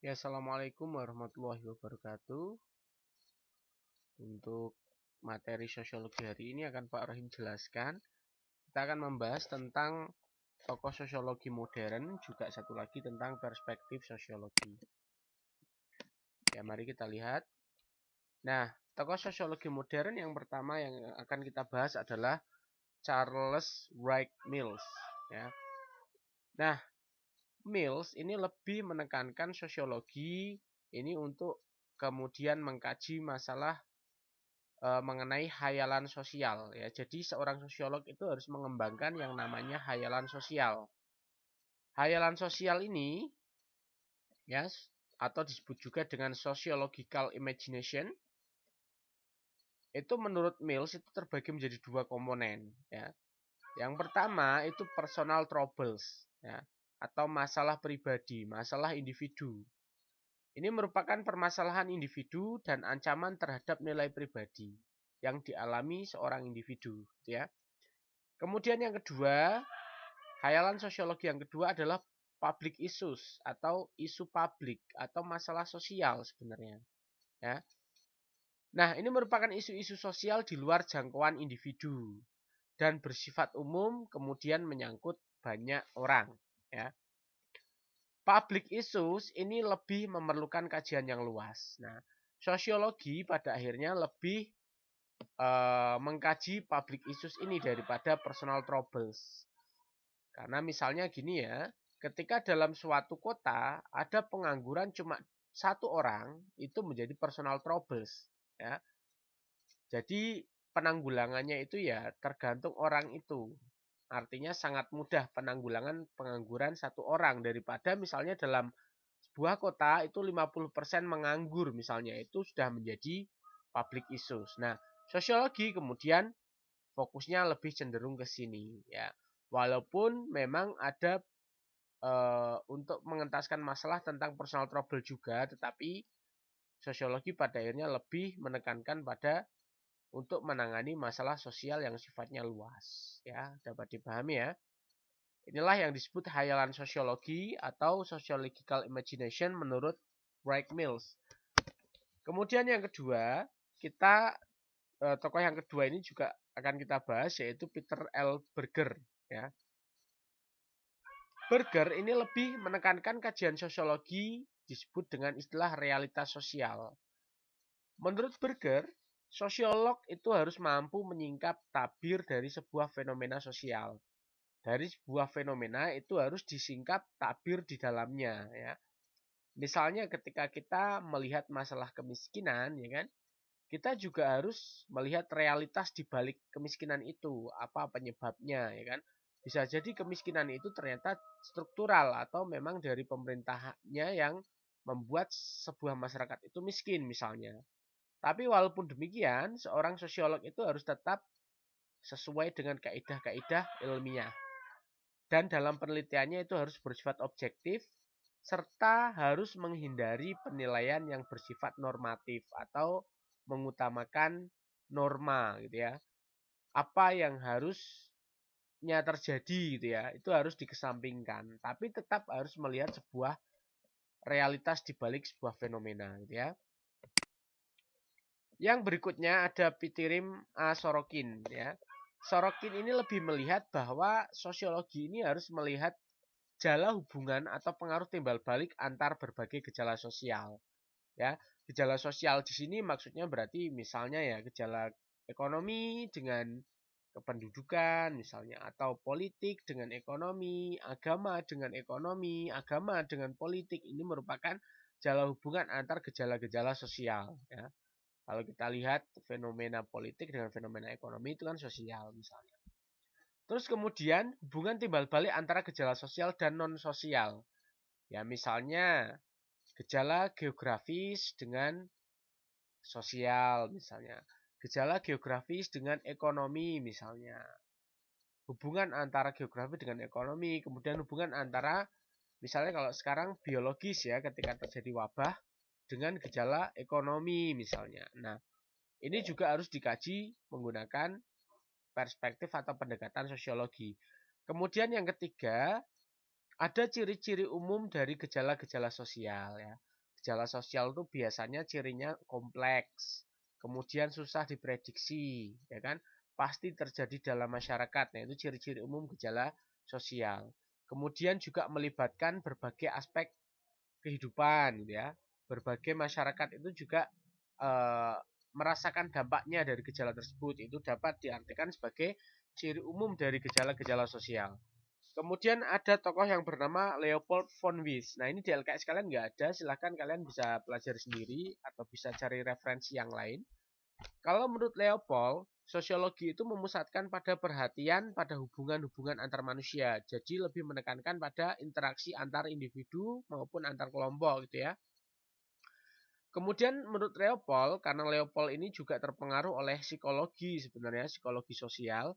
Ya, assalamualaikum warahmatullahi wabarakatuh. Untuk materi sosiologi hari ini akan Pak Rohim jelaskan. Kita akan membahas tentang tokoh sosiologi modern, juga satu lagi tentang perspektif sosiologi. Ya, mari kita lihat. Nah, tokoh sosiologi modern yang pertama yang akan kita bahas adalah Charles Wright Mills. Ya. Nah, Mills ini lebih menekankan sosiologi ini untuk kemudian mengkaji masalah mengenai hayalan sosial ya. Jadi seorang sosiolog itu harus mengembangkan yang namanya hayalan sosial. Hayalan sosial ini ya atau disebut juga dengan sociological imagination itu menurut Mills itu terbagi menjadi dua komponen ya. Yang pertama itu personal troubles ya atau masalah pribadi, masalah individu. Ini merupakan permasalahan individu dan ancaman terhadap nilai pribadi yang dialami seorang individu ya. Kemudian yang kedua, hayalan sosiologi yang kedua adalah public issues atau isu publik atau masalah sosial sebenarnya. Ya. Nah, ini merupakan isu-isu sosial di luar jangkauan individu dan bersifat umum, kemudian menyangkut banyak orang. Ya. Public issues ini lebih memerlukan kajian yang luas. Nah, sosiologi pada akhirnya lebih mengkaji public issues ini daripada personal troubles. Karena misalnya gini ya, ketika dalam suatu kota ada pengangguran cuma satu orang, itu menjadi personal troubles. Ya. Jadi penanggulangannya itu ya tergantung orang itu. Artinya sangat mudah penanggulangan pengangguran satu orang daripada misalnya dalam sebuah kota itu 50% menganggur misalnya itu sudah menjadi public issues. Nah, sosiologi kemudian fokusnya lebih cenderung ke sini ya. Walaupun memang ada untuk mengentaskan masalah tentang personal trouble juga, tetapi sosiologi pada akhirnya lebih menekankan pada untuk menangani masalah sosial yang sifatnya luas ya, dapat dipahami ya. Inilah yang disebut hayalan sosiologi atau sociological imagination menurut Wright Mills. Kemudian yang kedua, kita tokoh yang kedua ini juga akan kita bahas yaitu Peter L. Berger ya. Berger ini lebih menekankan kajian sosiologi disebut dengan istilah realitas sosial. Menurut Berger, sosiolog itu harus mampu menyingkap tabir dari sebuah fenomena sosial. Dari sebuah fenomena itu harus disingkap tabir di dalamnya ya. Misalnya ketika kita melihat masalah kemiskinan ya kan, kita juga harus melihat realitas di balik kemiskinan itu, apa penyebabnya ya kan. Bisa jadi kemiskinan itu ternyata struktural atau memang dari pemerintahnya yang membuat sebuah masyarakat itu miskin misalnya. Tapi walaupun demikian, seorang sosiolog itu harus tetap sesuai dengan kaidah-kaidah ilmiah. Dan dalam penelitiannya itu harus bersifat objektif, serta harus menghindari penilaian yang bersifat normatif atau mengutamakan norma gitu ya. Apa yang harusnya terjadi gitu ya, itu harus dikesampingkan. Tapi tetap harus melihat sebuah realitas di balik sebuah fenomena gitu ya. Yang berikutnya ada Pitirim A. Sorokin ya. Sorokin ini lebih melihat bahwa sosiologi ini harus melihat gejala hubungan atau pengaruh timbal balik antar berbagai gejala sosial. Ya, gejala sosial di sini maksudnya berarti misalnya ya gejala ekonomi dengan kependudukan misalnya atau politik dengan ekonomi, agama dengan politik ini merupakan gejala hubungan antar gejala-gejala sosial ya. Kalau kita lihat fenomena politik dengan fenomena ekonomi itu kan sosial misalnya. Terus kemudian hubungan timbal balik antara gejala sosial dan non sosial. Ya misalnya gejala geografis dengan sosial misalnya. Gejala geografis dengan ekonomi misalnya. Hubungan antara geografi dengan ekonomi, kemudian hubungan antara misalnya kalau sekarang biologis ya ketika terjadi wabah dengan gejala ekonomi misalnya. Nah, ini juga harus dikaji menggunakan perspektif atau pendekatan sosiologi. Kemudian yang ketiga, ada ciri-ciri umum dari gejala-gejala sosial ya. Gejala sosial itu biasanya cirinya kompleks, kemudian susah diprediksi, ya kan? Pasti terjadi dalam masyarakat. Nah, itu ciri-ciri umum gejala sosial. Kemudian juga melibatkan berbagai aspek kehidupan, gitu ya. Berbagai masyarakat itu juga eh, merasakan dampaknya dari gejala tersebut. Itu dapat diartikan sebagai ciri umum dari gejala-gejala sosial. Kemudian ada tokoh yang bernama Leopold von Wies. Nah, ini di LKS kalian nggak ada, silahkan kalian bisa pelajari sendiri atau bisa cari referensi yang lain. Kalau menurut Leopold, sosiologi itu memusatkan pada perhatian pada hubungan-hubungan antar manusia. Jadi lebih menekankan pada interaksi antar individu maupun antar kelompok gitu ya. Kemudian menurut Leopold, karena Leopold ini juga terpengaruh oleh psikologi sebenarnya, psikologi sosial,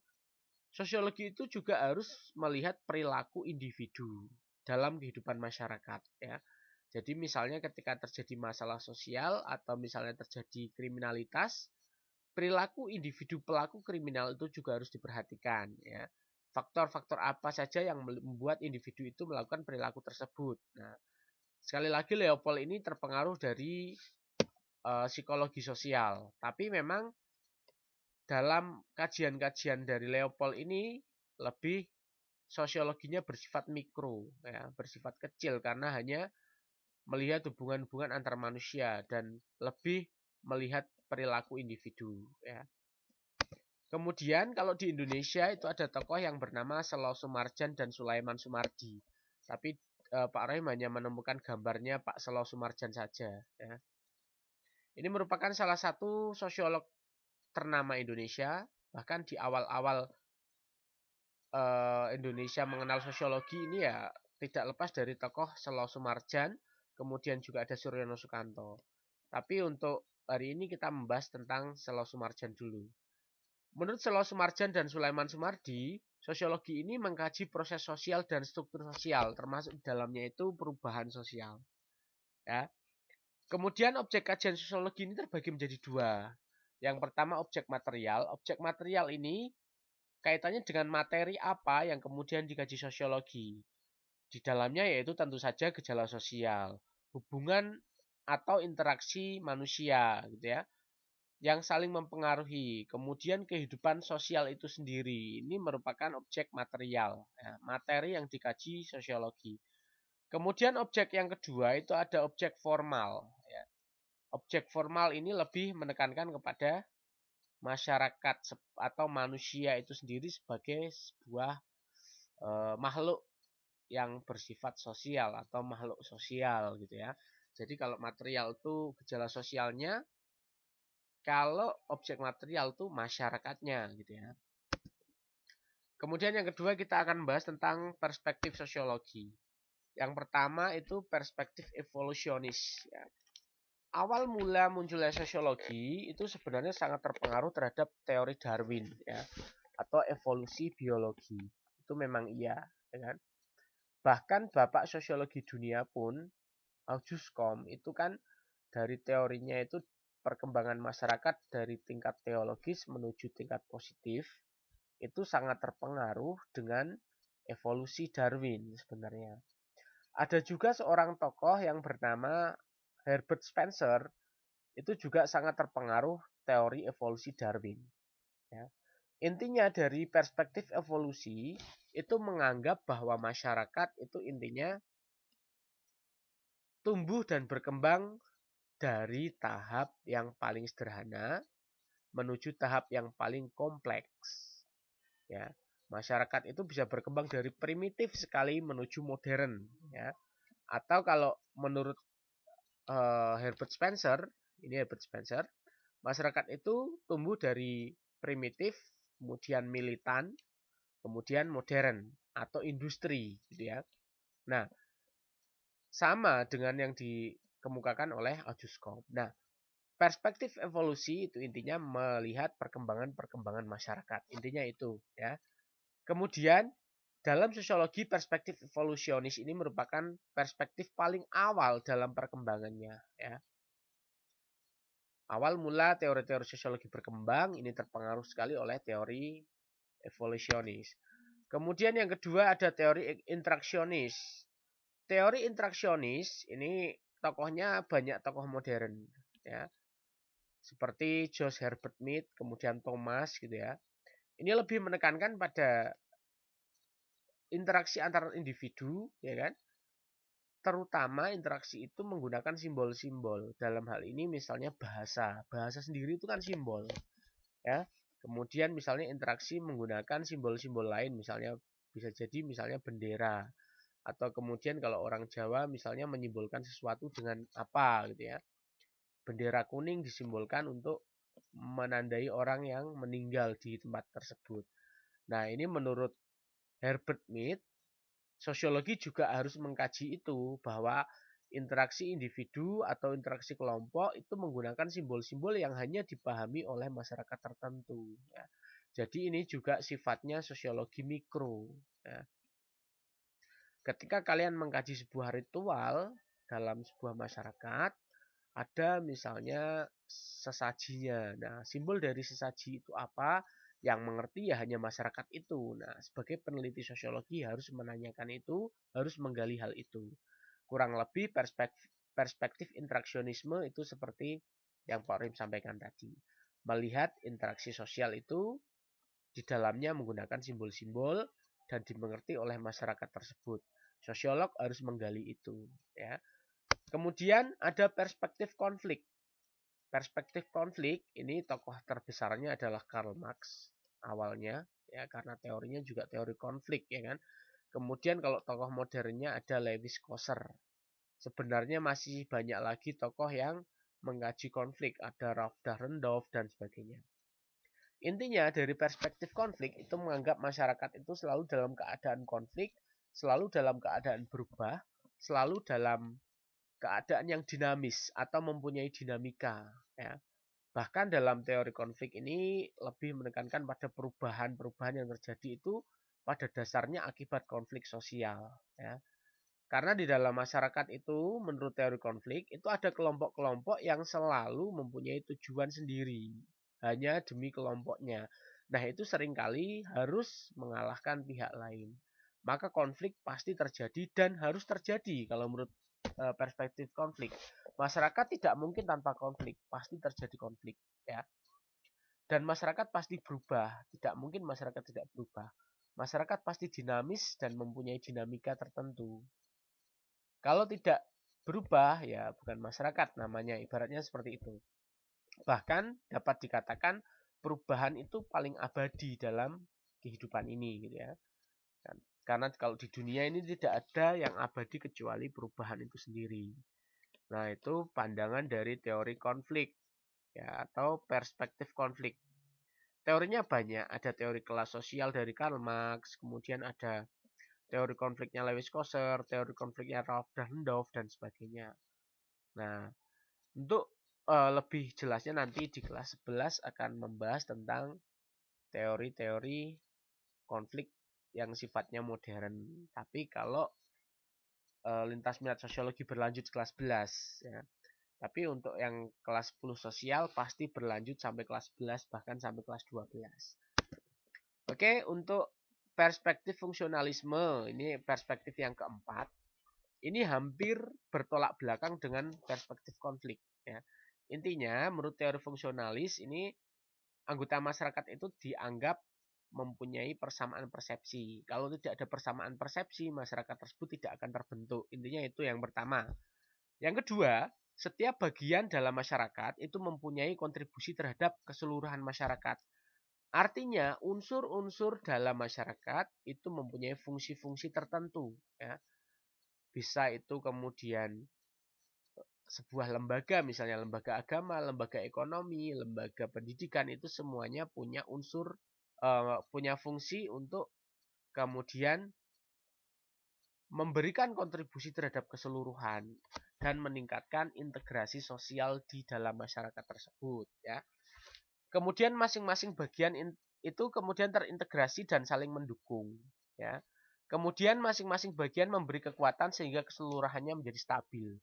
sosiologi itu juga harus melihat perilaku individu dalam kehidupan masyarakat ya. Jadi misalnya ketika terjadi masalah sosial atau misalnya terjadi kriminalitas, perilaku individu pelaku kriminal itu juga harus diperhatikan ya. Faktor-faktor apa saja yang membuat individu itu melakukan perilaku tersebut. Nah, sekali lagi Leopold ini terpengaruh dari psikologi sosial. Tapi memang dalam kajian-kajian dari Leopold ini lebih sosiologinya bersifat mikro, ya, bersifat kecil karena hanya melihat hubungan-hubungan antar manusia dan lebih melihat perilaku individu. Ya. Kemudian kalau di Indonesia itu ada tokoh yang bernama Selo Sumarjan dan Sulaiman Sumardi. Tapi Pak Rohim hanya menemukan gambarnya Pak Selo Sumarjan saja. Ya. Ini merupakan salah satu sosiolog ternama Indonesia. Bahkan di awal-awal Indonesia mengenal sosiologi ini ya tidak lepas dari tokoh Selo Sumarjan, kemudian juga ada Suryono Sukanto. Tapi untuk hari ini kita membahas tentang Selo Sumarjan dulu. Menurut Selo Sumarjan dan Sulaiman Sumardi, sosiologi ini mengkaji proses sosial dan struktur sosial, termasuk di dalamnya itu perubahan sosial. Ya. Kemudian objek kajian sosiologi ini terbagi menjadi dua. Yang pertama objek material. Objek material ini kaitannya dengan materi apa yang kemudian dikaji sosiologi. Di dalamnya yaitu tentu saja gejala sosial, hubungan atau interaksi manusia gitu ya, yang saling mempengaruhi. Kemudian kehidupan sosial itu sendiri ini merupakan objek material, ya, materi yang dikaji sosiologi. Kemudian objek yang kedua itu ada objek formal. Ya. Objek formal ini lebih menekankan kepada masyarakat atau manusia itu sendiri sebagai sebuah makhluk yang bersifat sosial atau makhluk sosial gitu ya. Jadi kalau material itu gejala sosialnya, kalau objek material itu masyarakatnya gitu ya. Kemudian yang kedua kita akan membahas tentang perspektif sosiologi. Yang pertama itu perspektif evolusionis ya. Awal mula munculnya sosiologi itu sebenarnya sangat terpengaruh terhadap teori Darwin ya, atau evolusi biologi. Itu memang iya, ya kan? Bahkan bapak sosiologi dunia pun, Auguste Comte, itu kan dari teorinya itu perkembangan masyarakat dari tingkat teologis menuju tingkat positif, itu sangat terpengaruh dengan evolusi Darwin sebenarnya. Ada juga seorang tokoh yang bernama Herbert Spencer, itu juga sangat terpengaruh teori evolusi Darwin. Ya. Intinya dari perspektif evolusi itu menganggap bahwa masyarakat itu intinya tumbuh dan berkembang dari tahap yang paling sederhana menuju tahap yang paling kompleks. Ya, masyarakat itu bisa berkembang dari primitif sekali menuju modern. Ya, atau kalau menurut Herbert Spencer, ini Herbert Spencer, masyarakat itu tumbuh dari primitif, kemudian militan, kemudian modern atau industri, gitu ya. Nah, sama dengan yang dikemukakan oleh Auguste Comte. Nah, perspektif evolusi itu intinya melihat perkembangan-perkembangan masyarakat. Intinya itu, ya. Kemudian dalam sosiologi perspektif evolusionis ini merupakan perspektif paling awal dalam perkembangannya, ya. Awal mula teori-teori sosiologi berkembang ini terpengaruh sekali oleh teori evolusionis. Kemudian yang kedua ada teori interaksionis. Teori interaksionis ini tokohnya banyak tokoh modern ya. Seperti George Herbert Mead, kemudian Thomas gitu ya. Ini lebih menekankan pada interaksi antar individu ya kan. Terutama interaksi itu menggunakan simbol-simbol. Dalam hal ini misalnya bahasa. Bahasa sendiri itu kan simbol ya. Kemudian misalnya interaksi menggunakan simbol-simbol lain, misalnya bisa jadi misalnya bendera, atau kemudian kalau orang Jawa misalnya menyimbolkan sesuatu dengan apa gitu ya. Bendera kuning disimbolkan untuk menandai orang yang meninggal di tempat tersebut. Nah, ini menurut Herbert Mead, sosiologi juga harus mengkaji itu, bahwa interaksi individu atau interaksi kelompok itu menggunakan simbol-simbol yang hanya dipahami oleh masyarakat tertentu. Ya. Jadi ini juga sifatnya sosiologi mikro. Ya. Ketika kalian mengkaji sebuah ritual dalam sebuah masyarakat, ada misalnya sesajinya. Nah, simbol dari sesaji itu apa? Yang mengerti ya hanya masyarakat itu. Nah, sebagai peneliti sosiologi harus menanyakan itu, harus menggali hal itu. Kurang lebih perspektif interaksionisme itu seperti yang Pak Rim sampaikan tadi. Melihat interaksi sosial itu di dalamnya menggunakan simbol-simbol dan dimengerti oleh masyarakat tersebut. Sosiolog harus menggali itu, ya. Kemudian ada perspektif konflik. Perspektif konflik ini tokoh terbesarnya adalah Karl Marx awalnya, ya, karena teorinya juga teori konflik ya kan. Kemudian kalau tokoh modernnya ada Lewis Kosser. Sebenarnya masih banyak lagi tokoh yang mengkaji konflik, ada Ralph Dahrendorf dan sebagainya. Intinya dari perspektif konflik itu menganggap masyarakat itu selalu dalam keadaan konflik, selalu dalam keadaan berubah, selalu dalam keadaan yang dinamis atau mempunyai dinamika. Ya. Bahkan dalam teori konflik ini lebih menekankan pada perubahan-perubahan yang terjadi itu pada dasarnya akibat konflik sosial. Ya. Karena di dalam masyarakat itu, menurut teori konflik, itu ada kelompok-kelompok yang selalu mempunyai tujuan sendiri, hanya demi kelompoknya. Nah, itu seringkali harus mengalahkan pihak lain. Maka konflik pasti terjadi dan harus terjadi kalau menurut perspektif konflik. Masyarakat tidak mungkin tanpa konflik, pasti terjadi konflik, ya. Dan masyarakat pasti berubah, tidak mungkin masyarakat tidak berubah. Masyarakat pasti dinamis dan mempunyai dinamika tertentu. Kalau tidak berubah, ya bukan masyarakat namanya, ibaratnya seperti itu. Bahkan dapat dikatakan perubahan itu paling abadi dalam kehidupan ini, gitu ya. Karena kalau di dunia ini tidak ada yang abadi kecuali perubahan itu sendiri. Nah, itu pandangan dari teori konflik, ya, atau perspektif konflik. Teorinya banyak, ada teori kelas sosial dari Karl Marx, kemudian ada teori konfliknya Lewis Kosser, teori konfliknya Ralph Dahrendorf, dan sebagainya. Nah, untuk lebih jelasnya nanti di kelas 11 akan membahas tentang teori-teori konflik yang sifatnya modern. Tapi kalau lintas minat sosiologi berlanjut kelas 11 ya. Tapi untuk yang kelas 10 sosial pasti berlanjut sampai kelas 11 bahkan sampai kelas 12. Oke, untuk perspektif fungsionalisme, ini perspektif yang keempat. Ini hampir bertolak belakang dengan perspektif konflik. Ya. Intinya, menurut teori fungsionalis, ini anggota masyarakat itu dianggap mempunyai persamaan persepsi. Kalau tidak ada persamaan persepsi, masyarakat tersebut tidak akan terbentuk. Intinya itu yang pertama. Yang kedua, setiap bagian dalam masyarakat itu mempunyai kontribusi terhadap keseluruhan masyarakat. Artinya unsur-unsur dalam masyarakat itu mempunyai fungsi-fungsi tertentu. Ya. Bisa itu kemudian sebuah lembaga, misalnya lembaga agama, lembaga ekonomi, lembaga pendidikan, itu semuanya punya unsur, punya fungsi untuk kemudian memberikan kontribusi terhadap keseluruhan dan meningkatkan integrasi sosial di dalam masyarakat tersebut. Ya. Kemudian masing-masing bagian itu kemudian terintegrasi dan saling mendukung. Ya. Kemudian masing-masing bagian memberi kekuatan sehingga keseluruhannya menjadi stabil.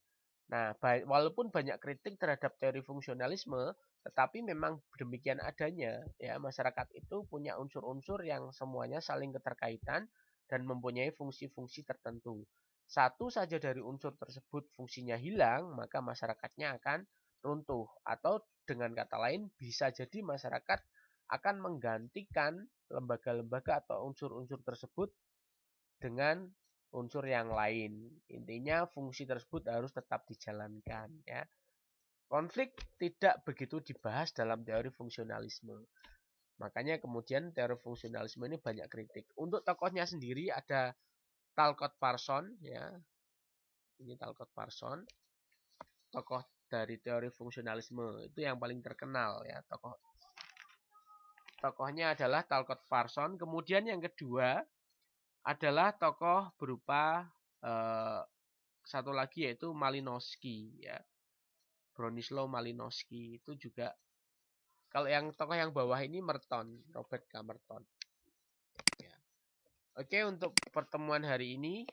Nah, walaupun banyak kritik terhadap teori fungsionalisme, tetapi memang demikian adanya. Ya, masyarakat itu punya unsur-unsur yang semuanya saling keterkaitan dan mempunyai fungsi-fungsi tertentu. satu saja dari unsur tersebut fungsinya hilang, maka masyarakatnya akan runtuh. Atau dengan kata lain, bisa jadi masyarakat akan menggantikan lembaga-lembaga atau unsur-unsur tersebut dengan unsur yang lain. Intinya fungsi tersebut harus tetap dijalankan. Ya. Konflik tidak begitu dibahas dalam teori fungsionalisme. Makanya kemudian teori fungsionalisme ini banyak kritik. Untuk tokohnya sendiri ada Talcott Parsons, ya. Ini Talcott Parsons, tokoh dari teori fungsionalisme itu yang paling terkenal ya. Tokohnya adalah Talcott Parsons. Kemudian yang kedua adalah tokoh berupa satu lagi yaitu Malinowski ya. Bronislaw Malinowski itu juga, kalau yang tokoh yang bawah ini Merton, Robert K. Merton. Ya. Oke, untuk pertemuan hari ini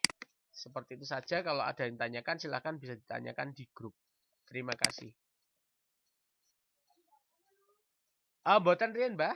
seperti itu saja. Kalau ada yang tanyakan silahkan bisa ditanyakan di grup. Terima kasih. Boten riyen, Mbah.